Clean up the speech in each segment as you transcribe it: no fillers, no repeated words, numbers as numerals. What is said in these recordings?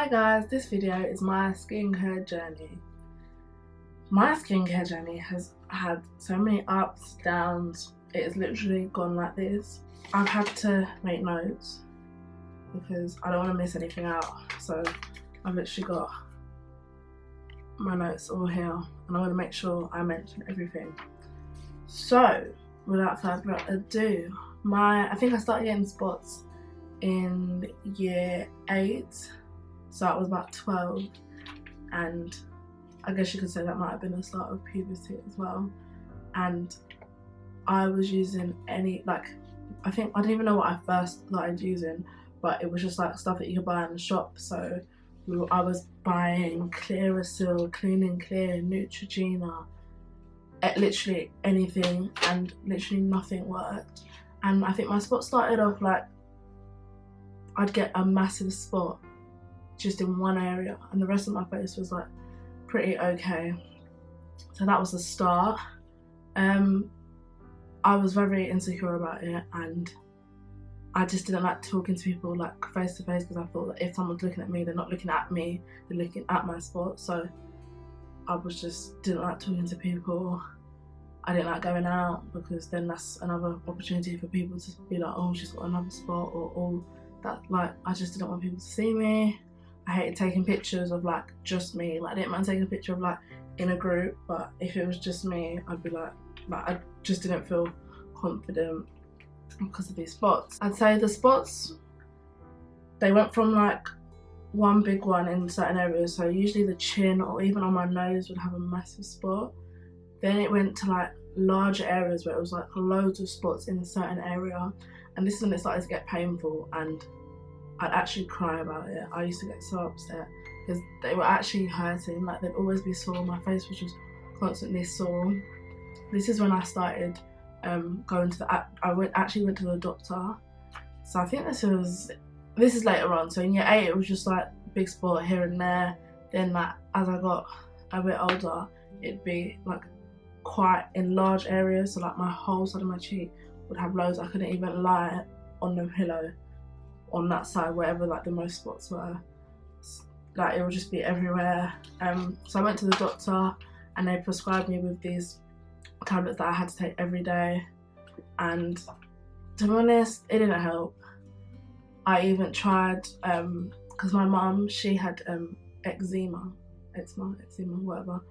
Hi guys, this video is my skincare journey. My skincare journey has had so many ups, downs. It has literally gone like this. I've had to make notes because I don't want to miss anything out. So I've literally got my notes all here and I want to make sure I mention everything. So without further ado, I think I started getting spots in year 8. So I was about 12, and I guess you could say that might have been the start of puberty as well. And I was using I don't even know what I first started using, but it was just like stuff that you could buy in the shop. So I was buying Clearasil, Clean and Clear, Neutrogena, literally anything, and literally nothing worked. And I think my spot started off like I'd get a massive spot just in one area and the rest of my face was like pretty okay. So that was the start. I was very insecure about it and I just didn't like talking to people like face to face because I thought that if someone's looking at me, they're not looking at me, they're looking at my spot. So I didn't like talking to people. I didn't like going out because then that's another opportunity for people to be like, oh, she's got another spot, or oh, that, like, I just didn't want people to see me. I hated taking pictures of like just me. Like I didn't mind taking a picture of like in a group, but if it was just me, I'd be like I just didn't feel confident because of these spots. I'd say the spots, they went from like one big one in certain areas, so usually the chin or even on my nose would have a massive spot. Then it went to like larger areas where it was like loads of spots in a certain area, and this is when it started to get painful and I'd actually cry about it. I used to get so upset because they were actually hurting, like they'd always be sore. My face was just constantly sore. This is when I started going to actually went to the doctor. So I think this is later on. So in year 8 it was just like big spot here and there. Then like as I got a bit older, it'd be like quite in large areas. So like my whole side of my cheek would have loads. I couldn't even lie on the pillow on that side, wherever like the most spots were. Like it would just be everywhere. So I went to the doctor and they prescribed me with these tablets that I had to take every day, and to be honest, it didn't help. I even tried because my mum, she had eczema, whatever,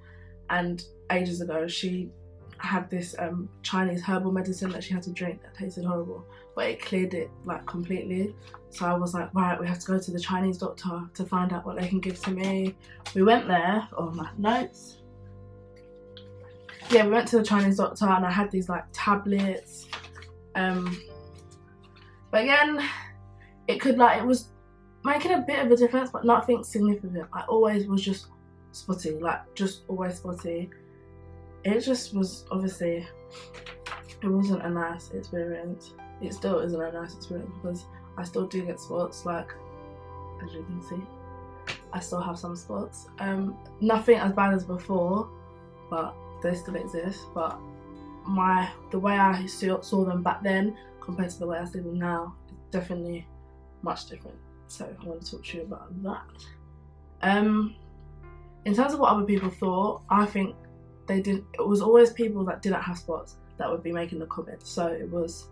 and ages ago she had this Chinese herbal medicine that she had to drink that tasted horrible, but it cleared it like completely. So I was like, right, we have to go to the Chinese doctor to find out what they can give to me. We went there, oh my notes. Yeah, we went to the Chinese doctor and I had these like tablets. But again, it was making a bit of a difference, but nothing significant. I always was just spotty, like just always spotty. It just was, obviously, it wasn't a nice experience. It still isn't a nice experience because I still do get spots, like, as you can see, I still have some spots. Nothing as bad as before, but they still exist. But the way I saw them back then compared to the way I see them now is definitely much different. So I want to talk to you about that. In terms of what other people thought, I think it was always people that didn't have spots that would be making the comments. So it was,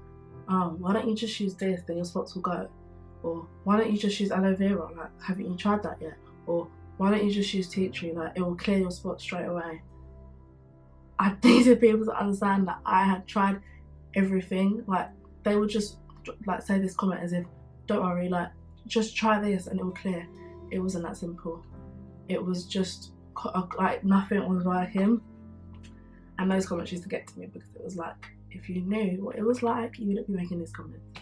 oh, why don't you just use this, then your spots will go? Or why don't you just use aloe vera, like haven't you tried that yet? Or why don't you just use tea tree, like it will clear your spots straight away? I needed people to understand that I had tried everything. Like they would just like say this comment as if, don't worry, like just try this and it will clear. It wasn't that simple. It was just like nothing was working. And those comments used to get to me because it was like, if you knew what it was like, you wouldn't be making these comments.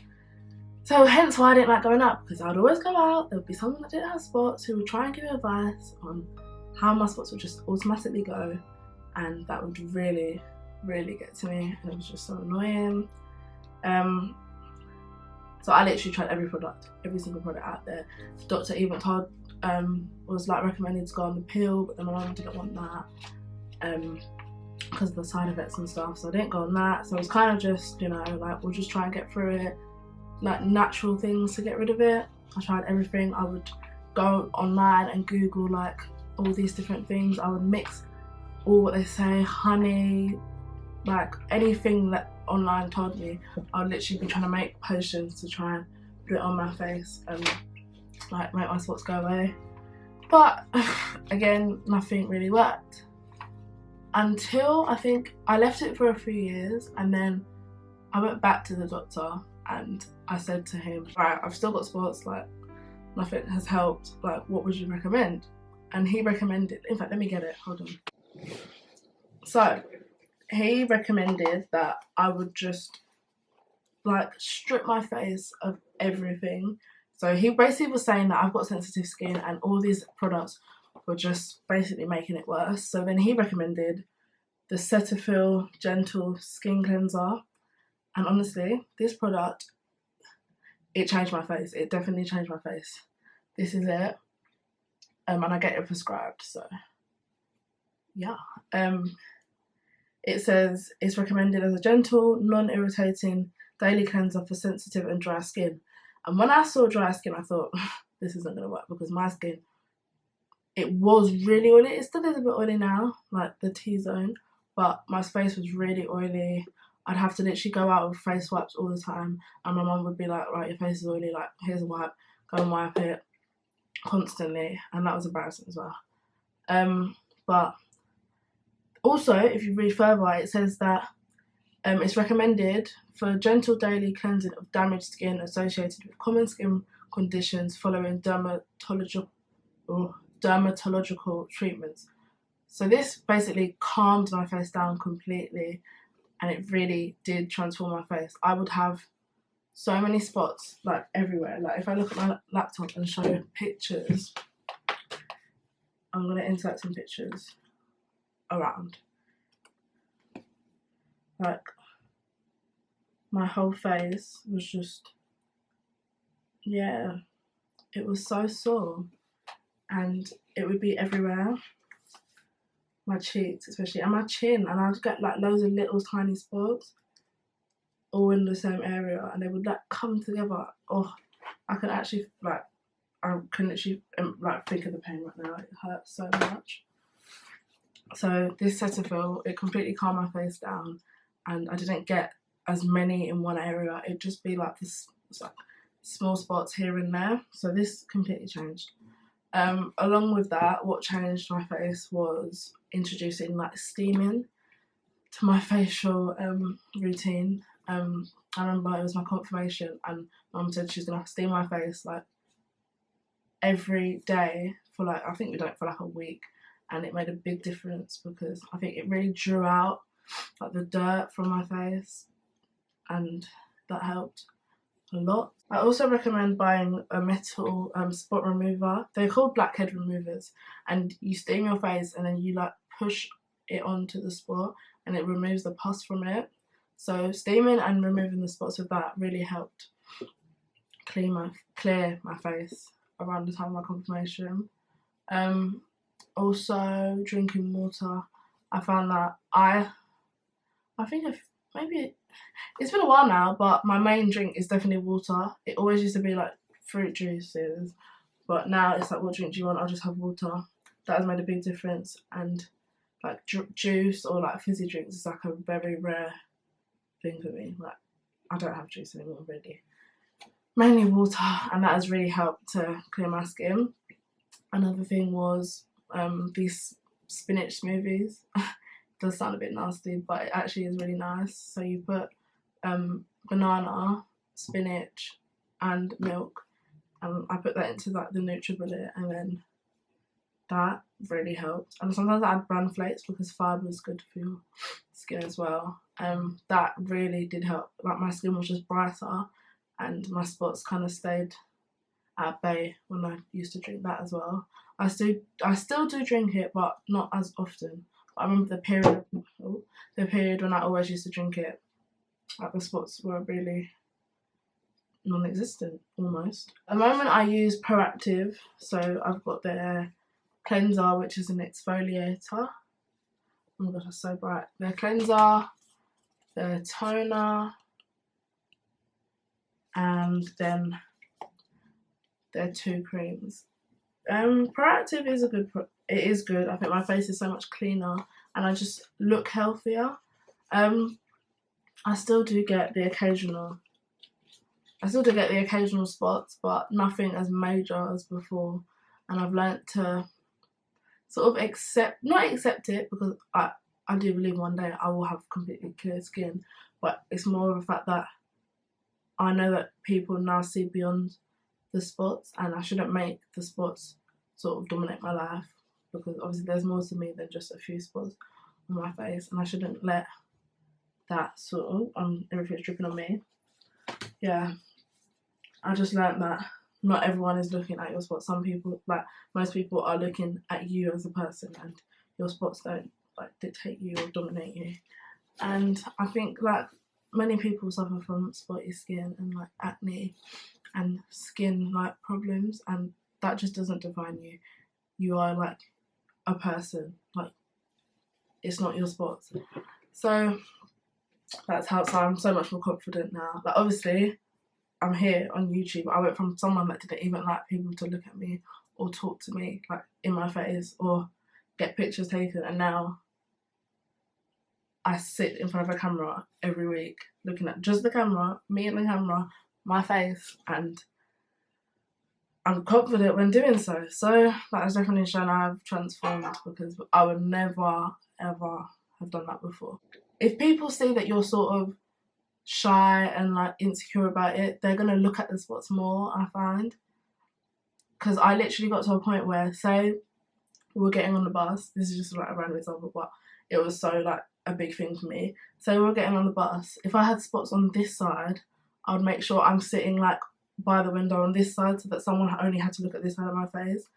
So hence why I didn't like going out, because I'd always go out, there would be someone that didn't have spots who would try and give me advice on how my spots would just automatically go, and that would really, really get to me, and it was just so annoying. So I literally tried every single product out there. The doctor even was like recommending to go on the pill, but then my mum didn't want that. Because of the side effects and stuff, so I didn't go on that. So it was kind of just, you know, like we'll just try and get through it, like natural things to get rid of it. I tried everything. I would go online and Google like all these different things. I would mix all what they say, honey, like anything that online told me. I would literally be trying to make potions to try and put it on my face and like make my spots go away. But again, nothing really worked. Until I think I left it for a few years, and then I went back to the doctor and I said to him, right, I've still got spots, like nothing has helped, like what would you recommend? And he recommended, in fact, let me get it, hold on. So he recommended that I would just like strip my face of everything. So he basically was saying that I've got sensitive skin and all these products were just basically making it worse. So then he recommended the Cetaphil Gentle Skin Cleanser. And honestly, this product, it changed my face. It definitely changed my face. This is it. And I get it prescribed, so yeah. It says it's recommended as a gentle, non-irritating daily cleanser for sensitive and dry skin. And when I saw dry skin, I thought, this isn't going to work, because my skin, it was really oily. It still is a bit oily now, like the T-zone, but my face was really oily. I'd have to literally go out with face wipes all the time, and my mum would be like, right, your face is oily, like here's a wipe, go and wipe it constantly, and that was embarrassing as well. But also, if you read further, it says that it's recommended for gentle daily cleansing of damaged skin associated with common skin conditions following dermatological treatments. So this basically calmed my face down completely, and it really did transform my face. I would have so many spots like everywhere. Like if I look at my laptop and show pictures, I'm gonna insert some pictures around. Like my whole face was just, yeah, it was so sore, and it would be everywhere. My cheeks especially, and my chin, and I'd get like loads of little tiny spots all in the same area, and they would like come together. Oh, I could actually like, I can literally like think of the pain right now. It hurts so much. So this Cetaphil, it completely calmed my face down, and I didn't get as many in one area. It'd just be like this, like small spots here and there. So this completely changed. Along with that, what changed my face was introducing like steaming to my facial routine. I remember it was my confirmation, and mum said she was gonna steam my face like every day for like, I think we did it for like a week, and it made a big difference because I think it really drew out like the dirt from my face, and that helped a lot. I also recommend buying a metal spot remover. They're called blackhead removers, and you steam your face and then you like push it onto the spot and it removes the pus from it. So steaming and removing the spots with that really helped clear my face around the time of my confirmation. Also drinking water. I found that I think maybe it's been a while now, but my main drink is definitely water. It always used to be like fruit juices, but now it's like, what drink do you want? I'll just have water. That has made a big difference. And like juice or like fizzy drinks is like a very rare thing for me. Like I don't have juice anymore really. Mainly water, and that has really helped to clear my skin. Another thing was these spinach smoothies. Does sound a bit nasty, but it actually is really nice. So you put banana, spinach and milk, and I put that into like the NutriBullet, and then that really helped. And sometimes I add bran flakes because fibre is good for your skin as well. That really did help. Like my skin was just brighter, and my spots kind of stayed at bay when I used to drink that as well. I still do drink it, but not as often. I remember the period when I always used to drink it, like the spots were really non-existent almost. At the moment I use Proactive, so I've got their cleanser, which is an exfoliator. Oh my god, that's so bright. Their cleanser, their toner, and then their 2 creams. Proactive is it is good. I think my face is so much cleaner and I just look healthier. I still do get the occasional spots, but nothing as major as before. And I've learnt to sort of not accept it, because I do believe one day I will have completely clear skin, but it's more of the fact that I know that people now see beyond the spots, and I shouldn't make the spots sort of dominate my life, because obviously there's more to me than just a few spots on my face, and I shouldn't let that sort of everything's dripping on me. Yeah, I just learned that not everyone is looking at your spots. Some people, like most people, are looking at you as a person, and your spots don't like dictate you or dominate you. And I think like many people suffer from spotty skin and like acne and skin like problems, and that just doesn't define you. You are like a person, like it's not your spots. So that's how, so I'm so much more confident now. Like obviously I'm here on YouTube. I went from someone that didn't even like people to look at me or talk to me like in my face or get pictures taken, and now I sit in front of a camera every week looking at just the camera, me and the camera, my face, and I'm confident when doing so. So that has definitely shown I've transformed, because I would never ever have done that before. If people see that you're sort of shy and like insecure about it, they're gonna look at the spots more, I find. Because I literally got to a point where, say we were getting on the bus, this is just like a random example, but it was so like a big thing for me. So we were getting on the bus, if I had spots on this side, I would make sure I'm sitting like by the window on this side, so that someone only had to look at this side of my face.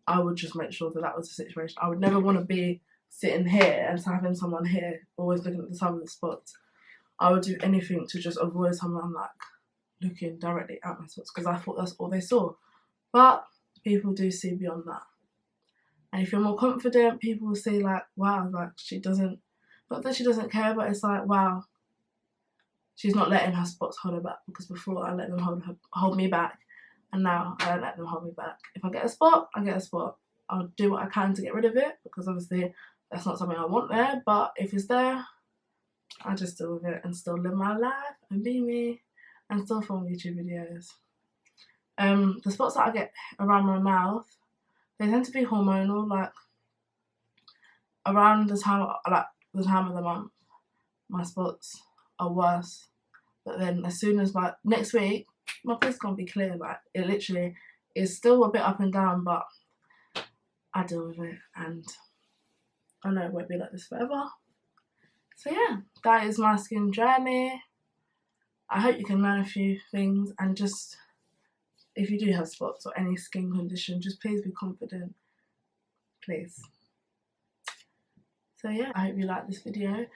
I would just make sure that that was the situation. I would never want to be sitting here and having someone here always looking at the side of the spots. I would do anything to just avoid someone like looking directly at my spots, because I thought that's all they saw. But people do see beyond that. And if you're more confident, people will see like, wow, like she doesn't, not that she doesn't care, but it's like, wow, she's not letting her spots hold her back. Because before I let them hold me back, and now I don't let them hold me back. If I get a spot, I get a spot. I'll do what I can to get rid of it, because obviously that's not something I want there. But if it's there, I just deal with it and still live my life and be me and still film YouTube videos. The spots that I get around my mouth, they tend to be hormonal. Like around the time of the month, my spots are worse. But then as soon as next week, my face gonna be clear. Like it literally is still a bit up and down, but I deal with it, and I know it won't be like this forever. So yeah, that is my skin journey. I hope you can learn a few things, and just if you do have spots or any skin condition, just please be confident, please. So yeah, I hope you like this video.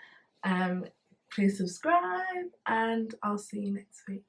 Please subscribe, and I'll see you next week.